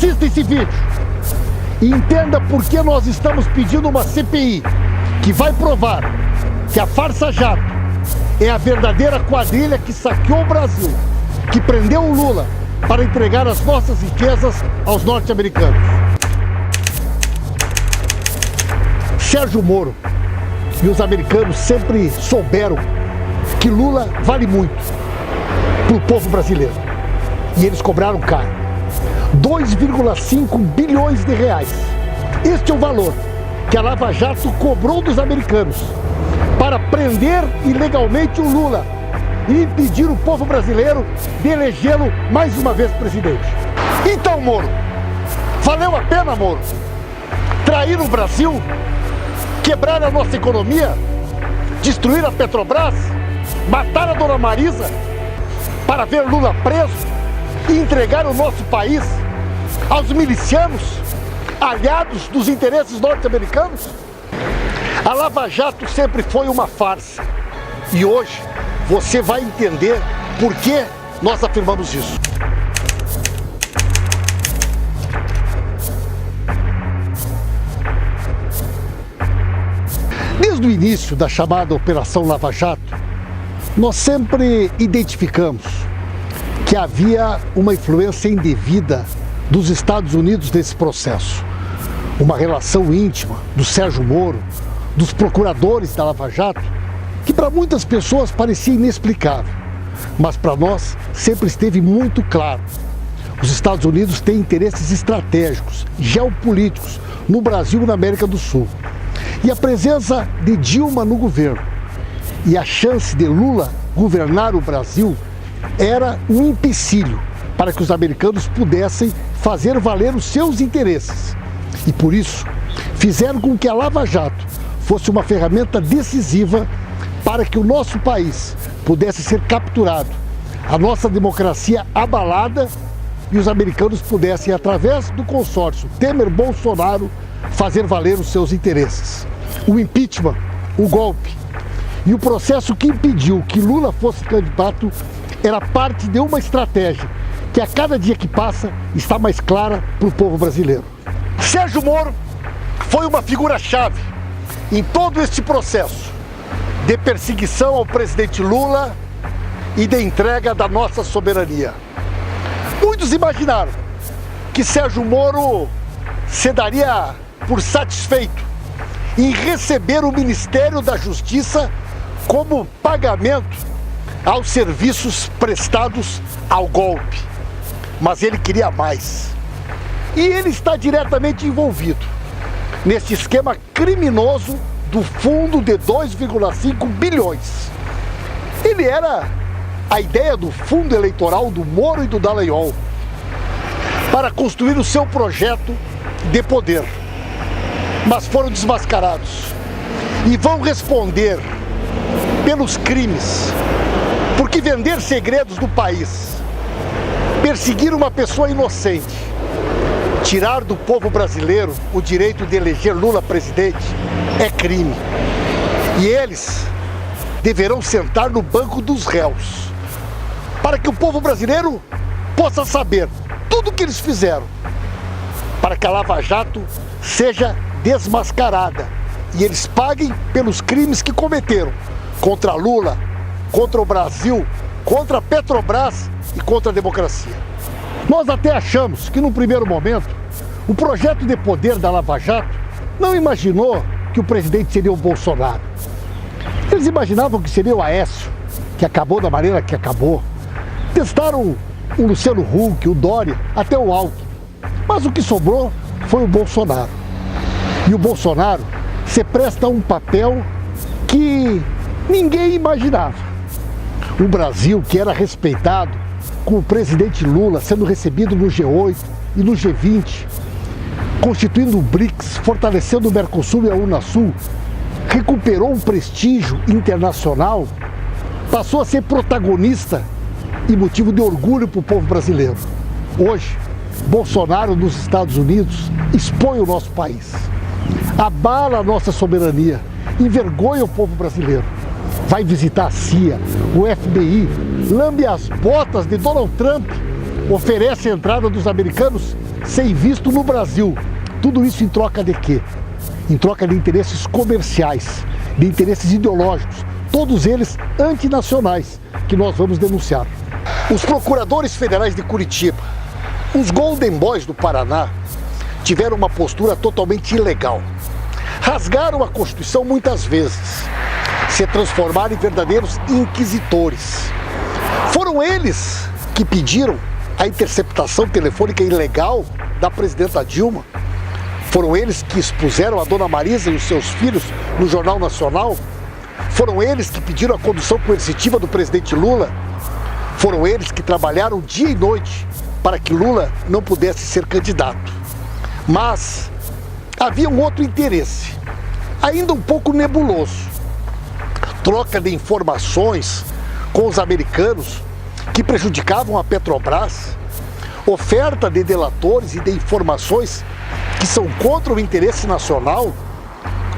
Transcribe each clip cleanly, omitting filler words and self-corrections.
Assista esse vídeo e entenda por que nós estamos pedindo uma CPI que vai provar que a Farsa Jato é a verdadeira quadrilha que saqueou o Brasil, que prendeu o Lula para entregar as nossas riquezas aos norte-americanos. Sérgio Moro e os americanos sempre souberam que Lula vale muito para o povo brasileiro. E eles cobraram caro. 2,5 bilhões de reais. Este é o valor que a Lava Jato cobrou dos americanos para prender ilegalmente o Lula e impedir o povo brasileiro de elegê-lo mais uma vez presidente. Então, Moro, valeu a pena, Moro, trair o Brasil, quebrar a nossa economia, destruir a Petrobras, matar a Dona Marisa para ver Lula preso e entregar o nosso país aos milicianos, aliados dos interesses norte-americanos? A Lava Jato sempre foi uma farsa e hoje você vai entender por que nós afirmamos isso. Desde o início da chamada Operação Lava Jato, nós sempre identificamos que havia uma influência indevida dos Estados Unidos nesse processo. Uma relação íntima do Sérgio Moro, dos procuradores da Lava Jato, que para muitas pessoas parecia inexplicável, mas para nós sempre esteve muito claro. Os Estados Unidos têm interesses estratégicos, geopolíticos, no Brasil e na América do Sul. E a presença de Dilma no governo e a chance de Lula governar o Brasil era um empecilho para que os americanos pudessem fazer valer os seus interesses. E por isso, fizeram com que a Lava Jato fosse uma ferramenta decisiva para que o nosso país pudesse ser capturado, a nossa democracia abalada e os americanos pudessem, através do consórcio Temer-Bolsonaro, fazer valer os seus interesses. O impeachment, o golpe e o processo que impediu que Lula fosse candidato era parte de uma estratégia que a cada dia que passa está mais clara para o povo brasileiro. Sérgio Moro foi uma figura-chave em todo este processo de perseguição ao presidente Lula e de entrega da nossa soberania. Muitos imaginaram que Sérgio Moro se daria por satisfeito em receber o Ministério da Justiça como pagamento aos serviços prestados ao golpe. Mas ele queria mais. E ele está diretamente envolvido neste esquema criminoso do fundo de 2,5 bilhões. Ele era a ideia do fundo eleitoral do Moro e do Dallagnol para construir o seu projeto de poder. Mas foram desmascarados e vão responder pelos crimes, porque vender segredos do país, perseguir uma pessoa inocente, tirar do povo brasileiro o direito de eleger Lula presidente é crime. E eles deverão sentar no banco dos réus, para que o povo brasileiro possa saber tudo o que eles fizeram, para que a Lava Jato seja desmascarada e eles paguem pelos crimes que cometeram contra Lula, contra o Brasil, contra a Petrobras e contra a democracia. Nós até achamos que, num primeiro momento, o projeto de poder da Lava Jato não imaginou que o presidente seria o Bolsonaro. Eles imaginavam que seria o Aécio, que acabou da maneira que acabou. Testaram o Luciano Huck, o Dória, até o Alckmin. Mas o que sobrou foi o Bolsonaro. E o Bolsonaro se presta a um papel que ninguém imaginava. O Brasil, que era respeitado, com o presidente Lula sendo recebido no G8 e no G20, constituindo o BRICS, fortalecendo o Mercosul e a Unasul, recuperou um prestígio internacional, passou a ser protagonista e motivo de orgulho para o povo brasileiro. Hoje, Bolsonaro nos Estados Unidos expõe o nosso país, abala a nossa soberania, envergonha o povo brasileiro. Vai visitar a CIA, o FBI, lambe as botas de Donald Trump oferece a entrada dos americanos sem visto no Brasil. Tudo isso em troca de quê? Em troca de interesses comerciais, de interesses ideológicos, todos eles antinacionais, que nós vamos denunciar. Os procuradores federais de Curitiba, os Golden Boys do Paraná, tiveram uma postura totalmente ilegal. Rasgaram a Constituição muitas vezes, se transformaram em verdadeiros inquisitores. Foram eles que pediram a interceptação telefônica ilegal da presidenta Dilma. Foram eles que expuseram a dona Marisa e os seus filhos no Jornal Nacional. Foram eles que pediram a condução coercitiva do presidente Lula. Foram eles que trabalharam dia e noite para que Lula não pudesse ser candidato. Mas havia um outro interesse, ainda um pouco nebuloso. Troca de informações com os americanos que prejudicavam a Petrobras, oferta de delatores e de informações que são contra o interesse nacional,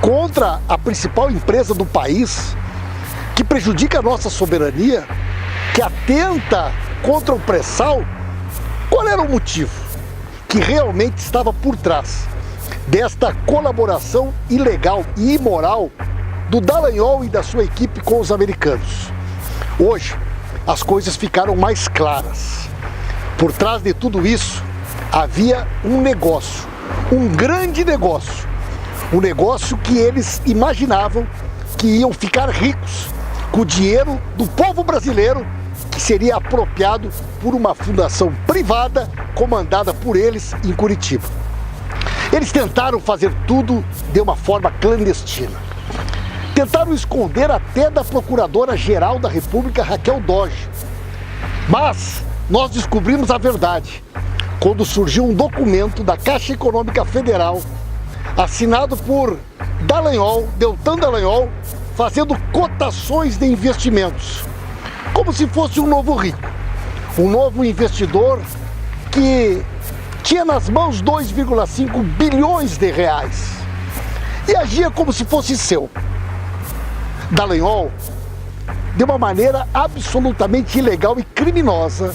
contra a principal empresa do país, que prejudica a nossa soberania, que atenta contra o pré-sal. Qual era o motivo que realmente estava por trás desta colaboração ilegal e imoral do Dallagnol e da sua equipe com os americanos? Hoje, as coisas ficaram mais claras. Por trás de tudo isso, havia um negócio, um grande negócio. Um negócio que eles imaginavam que iam ficar ricos com o dinheiro do povo brasileiro, que seria apropriado por uma fundação privada comandada por eles em Curitiba. Eles tentaram fazer tudo de uma forma clandestina. Tentaram esconder até da Procuradora-Geral da República, Raquel Dodge. Mas nós descobrimos a verdade quando surgiu um documento da Caixa Econômica Federal, assinado por Dallagnol, Deltan Dallagnol, fazendo cotações de investimentos, como se fosse um novo rico, um novo investidor que tinha nas mãos 2,5 bilhões de reais e agia como se fosse seu. Dallagnol, de uma maneira absolutamente ilegal e criminosa,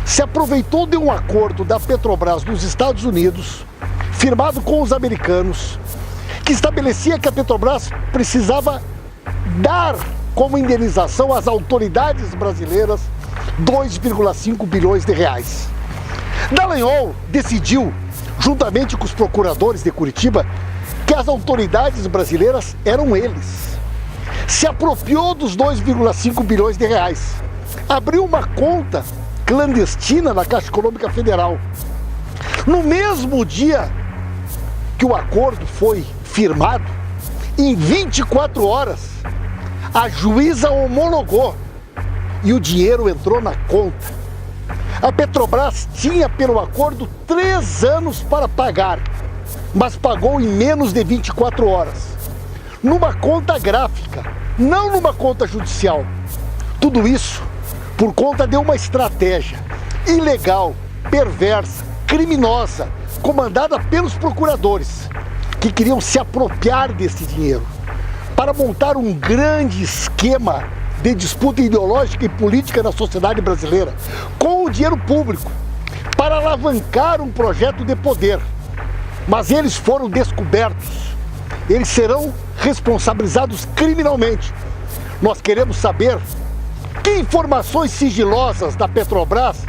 se aproveitou de um acordo da Petrobras dos Estados Unidos, firmado com os americanos, que estabelecia que a Petrobras precisava dar como indenização às autoridades brasileiras 2,5 bilhões de reais. Dallagnol decidiu, juntamente com os procuradores de Curitiba, que as autoridades brasileiras eram eles. Se apropriou dos 2,5 bilhões de reais, abriu uma conta clandestina na Caixa Econômica Federal. No mesmo dia que o acordo foi firmado, em 24 horas, a juíza homologou e o dinheiro entrou na conta. A Petrobras tinha, pelo acordo, 3 anos para pagar, mas pagou em menos de 24 horas, numa conta gráfica, não numa conta judicial. Tudo isso por conta de uma estratégia ilegal, perversa, criminosa, comandada pelos procuradores, que queriam se apropriar desse dinheiro para montar um grande esquema de disputa ideológica e política na sociedade brasileira com o dinheiro público, para alavancar um projeto de poder. Mas eles foram descobertos, eles serão responsabilizados criminalmente. Nós queremos saber que informações sigilosas da Petrobras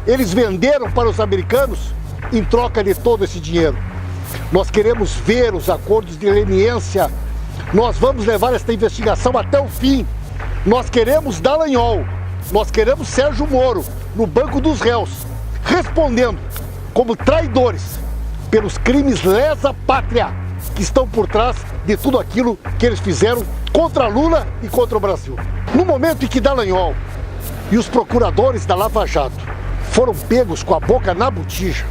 eles venderam para os americanos em troca de todo esse dinheiro. Nós queremos ver os acordos de leniência. Nós vamos levar esta investigação até o fim. Nós queremos Dallagnol, nós queremos Sérgio Moro no banco dos réus, respondendo como traidores pelos crimes lesa pátria que estão por trás de tudo aquilo que eles fizeram contra Lula e contra o Brasil. No momento em que Dallagnol e os procuradores da Lava Jato foram pegos com a boca na botija,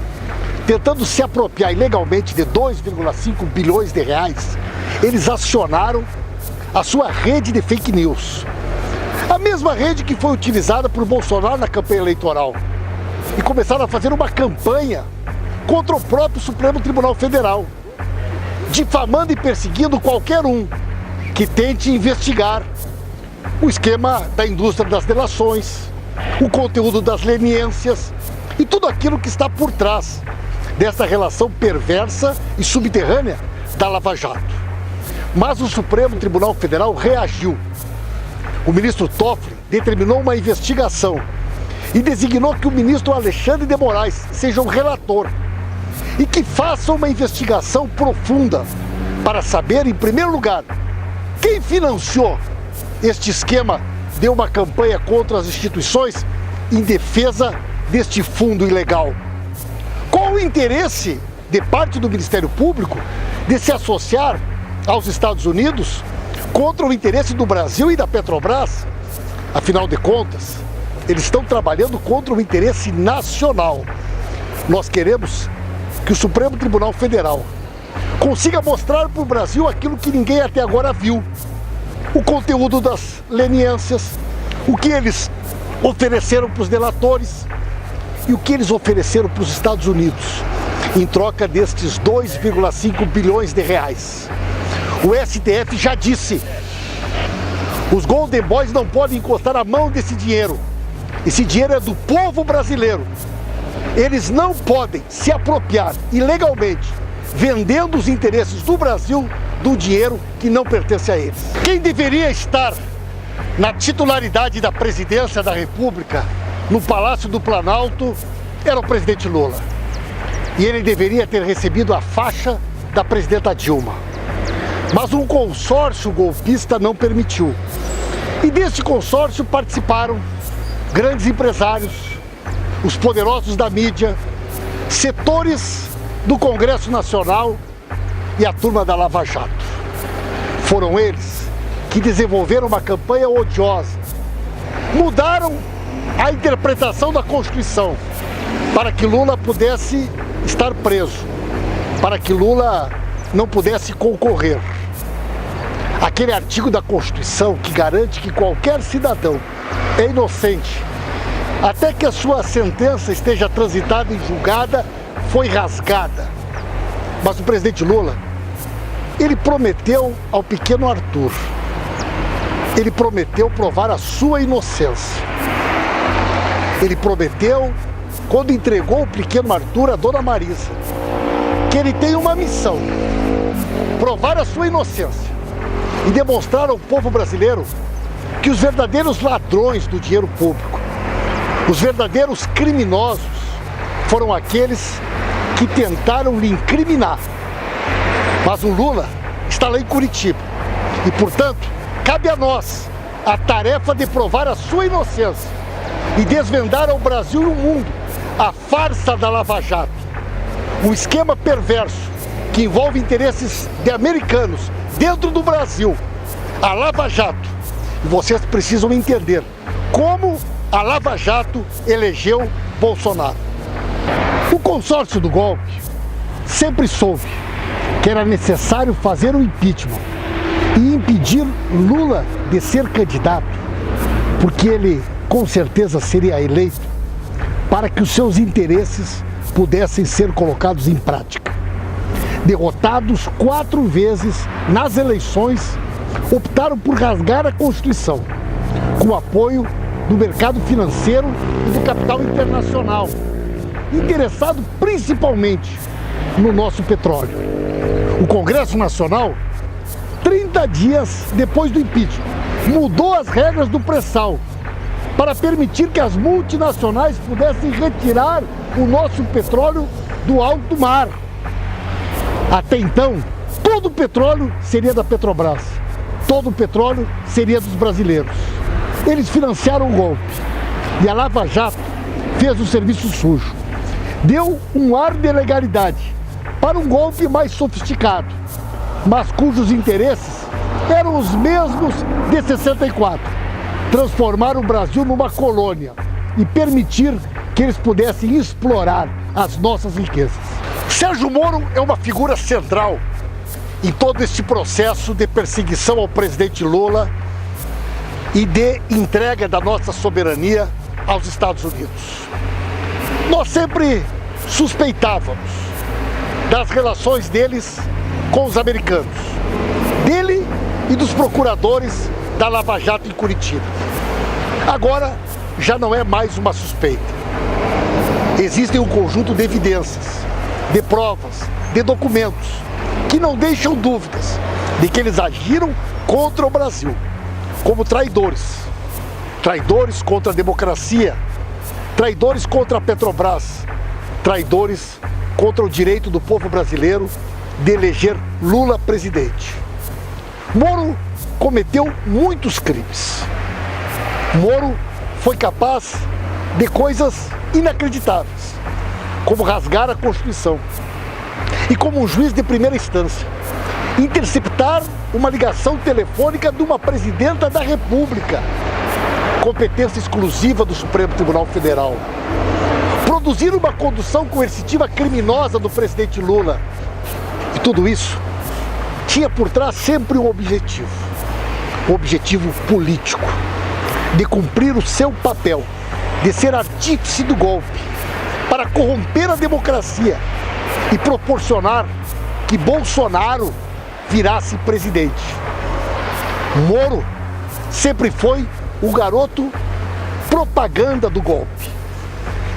tentando se apropriar ilegalmente de 2,5 bilhões de reais, eles acionaram a sua rede de fake news. A mesma rede que foi utilizada por Bolsonaro na campanha eleitoral. E começaram a fazer uma campanha contra o próprio Supremo Tribunal Federal, difamando e perseguindo qualquer um que tente investigar o esquema da indústria das delações, o conteúdo das leniências e tudo aquilo que está por trás dessa relação perversa e subterrânea da Lava Jato. Mas o Supremo Tribunal Federal reagiu. O ministro Toffoli determinou uma investigação e designou que o ministro Alexandre de Moraes seja o relator e que faça uma investigação profunda para saber, em primeiro lugar, quem financiou este esquema de uma campanha contra as instituições em defesa deste fundo ilegal. Qual o interesse de parte do Ministério Público de se associar aos Estados Unidos contra o interesse do Brasil e da Petrobras? Afinal de contas, eles estão trabalhando contra o interesse nacional. Nós queremos que o Supremo Tribunal Federal consiga mostrar para o Brasil aquilo que ninguém até agora viu. O conteúdo das leniências, o que eles ofereceram para os delatores e o que eles ofereceram para os Estados Unidos em troca destes 2,5 bilhões de reais. O STF já disse: os Golden Boys não podem encostar a mão desse dinheiro. Esse dinheiro é do povo brasileiro. Eles não podem se apropriar ilegalmente, vendendo os interesses do Brasil, do dinheiro que não pertence a eles. Quem deveria estar na titularidade da presidência da República, no Palácio do Planalto, era o presidente Lula. E ele deveria ter recebido a faixa da presidenta Dilma. Mas um consórcio golpista não permitiu. E deste consórcio participaram grandes empresários, os poderosos da mídia, setores do Congresso Nacional e a turma da Lava Jato. Foram eles que desenvolveram uma campanha odiosa, mudaram a interpretação da Constituição para que Lula pudesse estar preso, para que Lula não pudesse concorrer. Aquele artigo da Constituição que garante que qualquer cidadão é inocente até que a sua sentença esteja transitada e julgada, foi rasgada. Mas o presidente Lula, ele prometeu ao pequeno Arthur, ele prometeu provar a sua inocência. Ele prometeu, quando entregou o pequeno Arthur à dona Marisa, que ele tem uma missão: provar a sua inocência e demonstrar ao povo brasileiro que os verdadeiros ladrões do dinheiro público, os verdadeiros criminosos, foram aqueles que tentaram lhe incriminar. Mas o Lula está lá em Curitiba e, portanto, cabe a nós a tarefa de provar a sua inocência e desvendar ao Brasil e ao mundo a farsa da Lava Jato, um esquema perverso que envolve interesses de americanos dentro do Brasil. A Lava Jato, e vocês precisam entender como a Lava Jato elegeu Bolsonaro. O consórcio do golpe sempre soube que era necessário fazer um impeachment e impedir Lula de ser candidato, porque ele com certeza seria eleito, para que os seus interesses pudessem ser colocados em prática. Derrotados 4 vezes nas eleições, optaram por rasgar a Constituição, com o apoio do mercado financeiro e do capital internacional, interessado principalmente no nosso petróleo. O Congresso Nacional, 30 dias depois do impeachment, mudou as regras do pré-sal para permitir que as multinacionais pudessem retirar o nosso petróleo do alto mar. Até então, todo o petróleo seria da Petrobras, todo o petróleo seria dos brasileiros. Eles financiaram o golpe e a Lava Jato fez o serviço sujo. Deu um ar de legalidade para um golpe mais sofisticado, mas cujos interesses eram os mesmos de 64. Transformar o Brasil numa colônia e permitir que eles pudessem explorar as nossas riquezas. Sérgio Moro é uma figura central em todo este processo de perseguição ao presidente Lula e de entrega da nossa soberania aos Estados Unidos. Nós sempre suspeitávamos das relações deles com os americanos, dele e dos procuradores da Lava Jato em Curitiba. Agora já não é mais uma suspeita. Existem um conjunto de evidências, de provas, de documentos, que não deixam dúvidas de que eles agiram contra o Brasil, como traidores. Traidores contra a democracia, traidores contra a Petrobras, traidores contra o direito do povo brasileiro de eleger Lula presidente. Moro cometeu muitos crimes. Moro foi capaz de coisas inacreditáveis, como rasgar a Constituição e, como um juiz de primeira instância, interceptar uma ligação telefônica de uma presidenta da República, competência exclusiva do Supremo Tribunal Federal, produzir uma condução coercitiva criminosa do presidente Lula. E tudo isso tinha por trás sempre um objetivo político, de cumprir o seu papel, de ser artífice do golpe, para corromper a democracia e proporcionar que Bolsonaro virasse presidente. Moro sempre foi o garoto propaganda do golpe.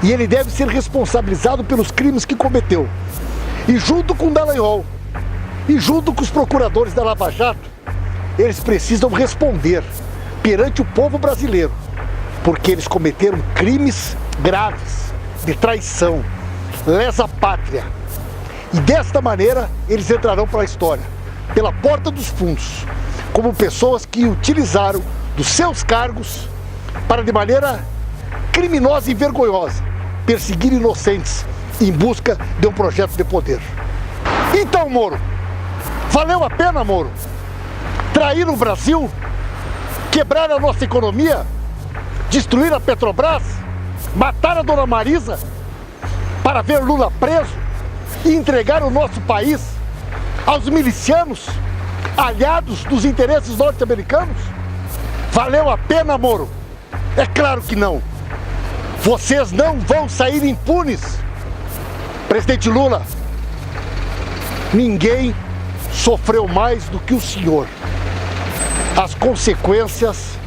E ele deve ser responsabilizado pelos crimes que cometeu. E junto com Dallagnol, e junto com os procuradores da Lava Jato, eles precisam responder perante o povo brasileiro, porque eles cometeram crimes graves de traição, lesa pátria. E desta maneira eles entrarão para a história, pela porta dos fundos, como pessoas que utilizaram dos seus cargos para, de maneira criminosa e vergonhosa, perseguir inocentes em busca de um projeto de poder. Então, Moro, valeu a pena, Moro, trair o Brasil, quebrar a nossa economia, destruir a Petrobras, matar a dona Marisa para ver Lula preso e entregar o nosso país aos milicianos aliados dos interesses norte-americanos? Valeu a pena, Moro? É claro que não. Vocês não vão sair impunes. Presidente Lula, ninguém sofreu mais do que o senhor as consequências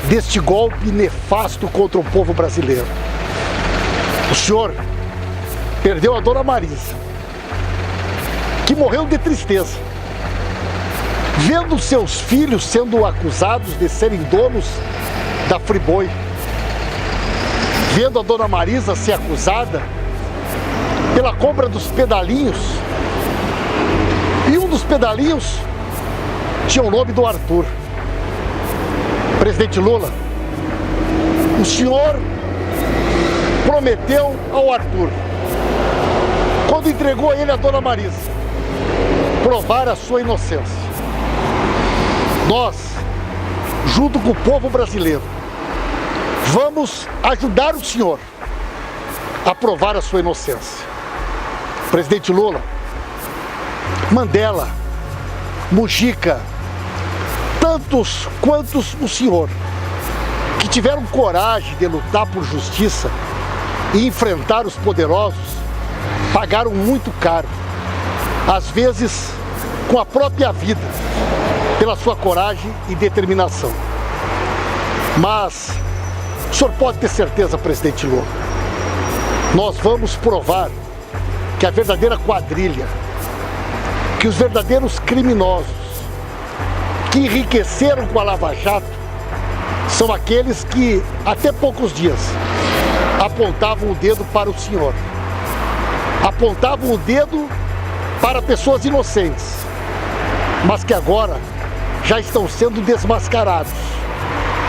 deste golpe nefasto contra o povo brasileiro. O senhor perdeu a dona Marisa, que morreu de tristeza, vendo seus filhos sendo acusados de serem donos da Friboi, vendo a dona Marisa ser acusada pela compra dos pedalinhos, e um dos pedalinhos tinha o nome do Arthur. Presidente Lula, o senhor prometeu ao Arthur, quando entregou ele a dona Marisa, provar a sua inocência. Nós, junto com o povo brasileiro, vamos ajudar o senhor a provar a sua inocência. Presidente Lula, Mandela, Mujica, tantos quantos o senhor, que tiveram coragem de lutar por justiça e enfrentar os poderosos, pagaram muito caro, às vezes com a própria vida, pela sua coragem e determinação. Mas o senhor pode ter certeza, presidente Lula, nós vamos provar que a verdadeira quadrilha, que os verdadeiros criminosos que enriqueceram com a Lava Jato são aqueles que, até poucos dias, apontavam o dedo para o senhor, apontavam o dedo para pessoas inocentes, mas que agora já estão sendo desmascarados.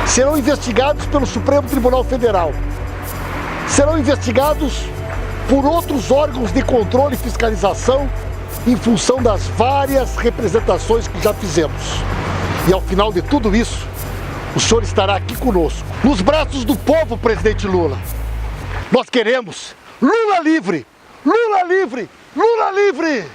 Serão investigados pelo Supremo Tribunal Federal, serão investigados por outros órgãos de controle e fiscalização em função das várias representações que já fizemos. E ao final de tudo isso, o senhor estará aqui conosco, nos braços do povo, presidente Lula. Nós queremos Lula livre! Lula livre! Lula livre!